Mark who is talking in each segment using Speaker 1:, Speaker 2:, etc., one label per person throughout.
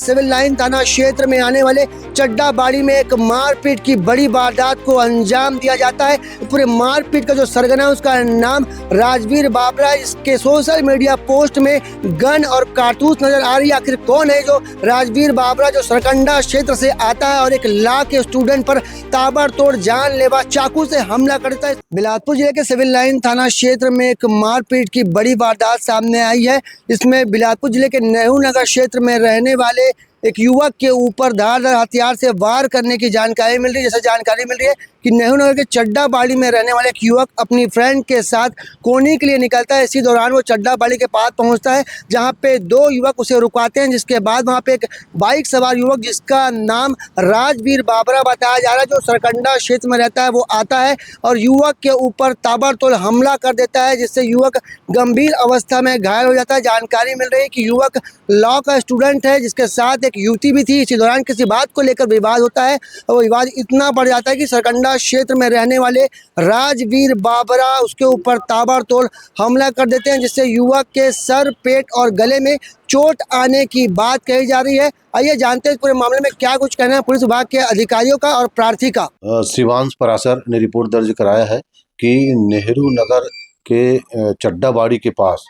Speaker 1: Civil line थाना क्षेत्र में आने वाले चड्डा बाड़ी में एक मारपीट की बड़ी वारदात को अंजाम दिया जाता है। पूरे मारपीट का जो सरगना है उसका नाम राजवीर बाबरा। इसके सोशल मीडिया पोस्ट में गन और कारतूस नजर आ रही है। आखिर कौन है जो राजवीर बाबरा जो सरकंडा क्षेत्र से आता है और एक ला के स्टूडेंट पर ताबड़तोड़ जानलेवा चाकू से हमला करता है। बिलासपुर जिले के सिविल लाइन थाना क्षेत्र में एक मारपीट की बड़ी वारदात सामने आई है। इसमें बिलासपुर जिले के नेहरू नगर क्षेत्र में रहने वाले एक युवक के ऊपर धारदार हथियार से वार करने की जानकारी मिल रही है। जैसे जानकारी मिल रही है कि नेहरू नगर के चड्डा बाड़ी में रहने वाले एक युवक अपनी फ्रेंड के साथ कोनी के लिए निकलता है। इसी दौरान वो चड्डा बाड़ी के पास पहुंचता है, जहां पे दो युवक उसे रुकाते हैं। जिसके बाद वहां पे एक बाइक सवार युवक जिसका नाम राजवीर बाबरा बताया जा रहा है, जो सरकंडा क्षेत्र में रहता है, वो आता है और युवक के ऊपर ताबड़तोड़ हमला कर देता है, जिससे युवक गंभीर अवस्था में घायल हो जाता है। जानकारी मिल रही है कि युवक लॉ का स्टूडेंट है, जिसके साथ एक युवती भी थी। इसी दौरान किसी बात को लेकर विवाद होता है और वो विवाद इतना बढ़ जाता है कि सरकंडा क्षेत्र में रहने वाले राजवीर बाबरा उसके ऊपर ताबड़तोड़ हमला कर देते हैं, जिससे युवक के सर, पेट और गले में चोट आने की बात कही जा रही है। आइए जानते हैं इस पूरे मामले में क्या कुछ कहना है पुलिस विभाग के अधिकारियों का और प्रार्थी का।
Speaker 2: शिवांश पराशर ने रिपोर्ट दर्ज कराया है कि नेहरू नगर के चड्डा बाड़ी के पास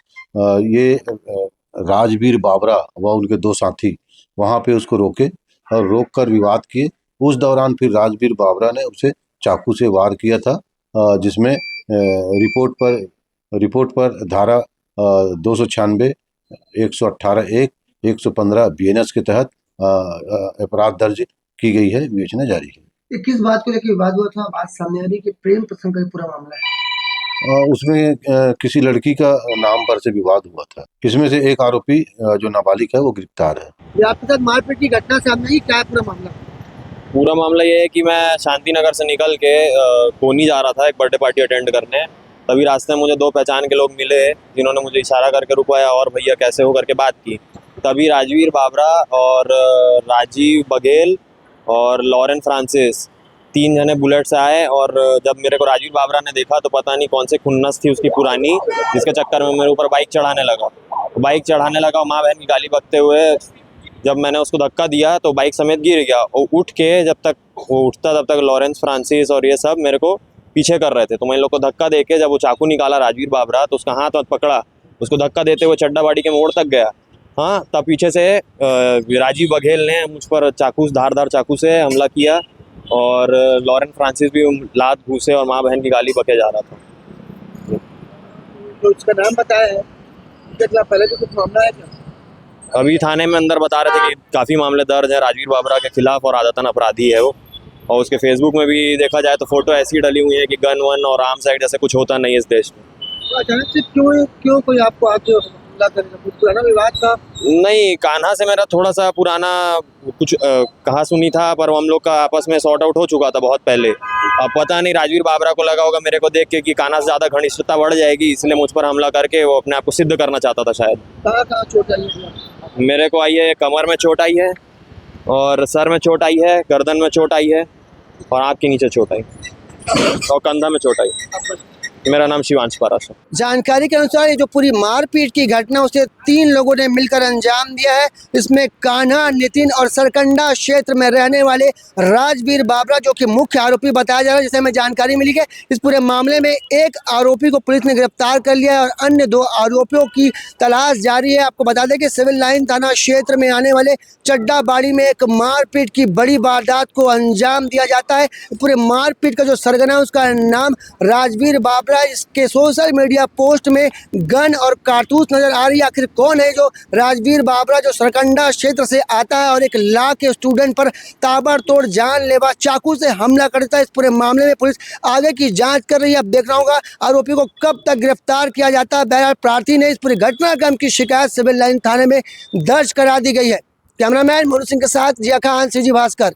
Speaker 2: ये राजवीर बाबरा व उनके दो साथी वहां पे उसको रोके और रोककर विवाद किए। उस दौरान फिर राजवीर बाबरा ने उसे चाकू से वार किया था, जिसमें रिपोर्ट पर धारा 296, 118(1), 115 BNS के तहत अपराध दर्ज की गई है। विवेचना जारी है।
Speaker 1: किस बात को लेकर विवाद हुआ था? बात सामने आ रही है कि प्रेम प्रसंग का पूरा मामला है।
Speaker 2: उसमें किसी लड़की का नाम पर से विवाद हुआ था। इसमें से एक आरोपी जो नाबालिग है वो गिरफ्तार है।
Speaker 1: ये आपके साथ मारपीट की घटना सामने आई, क्या है पूरा मामला?
Speaker 3: पूरा मामला ये है कि मैं शांति नगर से निकल के कोनी जा रहा था एक बर्थडे पार्टी अटेंड करने। तभी रास्ते में मुझे दो पहचान के लोग मिले, जिन्होंने मुझे इशारा करके रुकवाया और भैया कैसे हो करके बात की। तभी राजवीर बाबरा और राजीव बघेल और लॉरेन फ्रांसिस, तीन जने बुलेट से आए और जब मेरे को राजवीर बाबरा ने देखा तो पता नहीं कौन से खुन्नस थी उसकी पुरानी, जिसके चक्कर में मेरे ऊपर बाइक चढ़ाने लगा और माँ बहन की गाली बकते हुए जब मैंने उसको धक्का दिया तो बाइक समेत गिर गया। और उठ के जब तक वो उठता तब तक लॉरेंस फ्रांसिस और ये सब मेरे को पीछे कर रहे थे। तो मैं इन लोग को धक्का देके जब वो चाकू निकाला राजवीर बाबरा तो उसका हाथ पकड़ा, उसको धक्का देते हुए चड्डा बाड़ी के मोड़ तक गया। हाँ, तब पीछे से राजीव बघेल ने मुझ पर धारदार चाकू से हमला किया और लॉरेंस फ्रांसिस भी लात घूसे और माँ बहन की गाली बके जा रहा था।
Speaker 1: तो उसका नाम बताया है, पहले भी कुछ मामला है क्या?
Speaker 3: अभी थाने में अंदर बता रहे थे कि काफ़ी मामले दर्ज है राजवीर बाबरा के खिलाफ और आदतन अपराधी है वो। और उसके फेसबुक में भी देखा जाए तो फोटो ऐसी डली हुई है कि गन वन और आर्म साइड जैसे कुछ होता नहीं है इस देश में।
Speaker 1: तो अचानक से क्यों कोई आपको आके हमला करेगा? कुछ पुराना विवाद था?
Speaker 3: नहीं, कान्हा से मेरा थोड़ा सा पुराना कुछ कहा सुनी था, पर हम लोग का आपस में सॉर्ट आउट हो चुका था बहुत पहले। अब पता नहीं राजवीर बाबरा को लगा होगा मेरे को देख के कि कान्हा से ज़्यादा घनिष्ठता बढ़ जाएगी, इसलिए मुझ पर हमला करके वो अपने आप को सिद्ध करना चाहता था शायद।
Speaker 1: कहाँ चोट आई है?
Speaker 3: मेरे को आई है, कमर में चोट आई है और सर में चोट आई है, गर्दन में चोट आई है और आँख के नीचे चोट आई और कंधा में चोट आई। मेरा नाम शिवांश पराशर।
Speaker 1: जानकारी के अनुसार ये जो पूरी मारपीट की घटना उसे 3 लोगों ने मिलकर अंजाम दिया है। इसमें कान्हा, नितिन और सरकंडा क्षेत्र में रहने वाले राजवीर बाबरा जो कि मुख्य आरोपी बताया जा रहा है। जैसे हमें जानकारी मिली है इस पूरे मामले में एक आरोपी को पुलिस ने गिरफ्तार कर लिया है और अन्य 2 आरोपियों की तलाश जारी है। आपको बता दें कि सिविल लाइन थाना क्षेत्र में आने वाले चड्डा बाड़ी में एक मारपीट की बड़ी वारदात को अंजाम दिया जाता है। पूरे मारपीट का जो सरगना है उसका नाम राजवीर बाबरा। इसके सोशल मीडिया पोस्ट में गन और कारतूस नजर आ रही है। आखिर कौन है जो राजवीर बाबरा जो सरकंडा क्षेत्र से आता है और एक ला के स्टूडेंट पर ताबड़तोड़ जानलेवा चाकू से हमला करता है? इस पूरे मामले में पुलिस आगे की जांच कर रही है। अब देखना होगा आरोपी को कब तक गिरफ्तार किया जाता है। बहरहाल प्रार्थी ने इस पूरी घटनाक्रम की शिकायत सिविल लाइन थाने में दर्ज करा दी गई है। कैमरामैन मोनू सिंह के साथ जिया खान, CG भास्कर।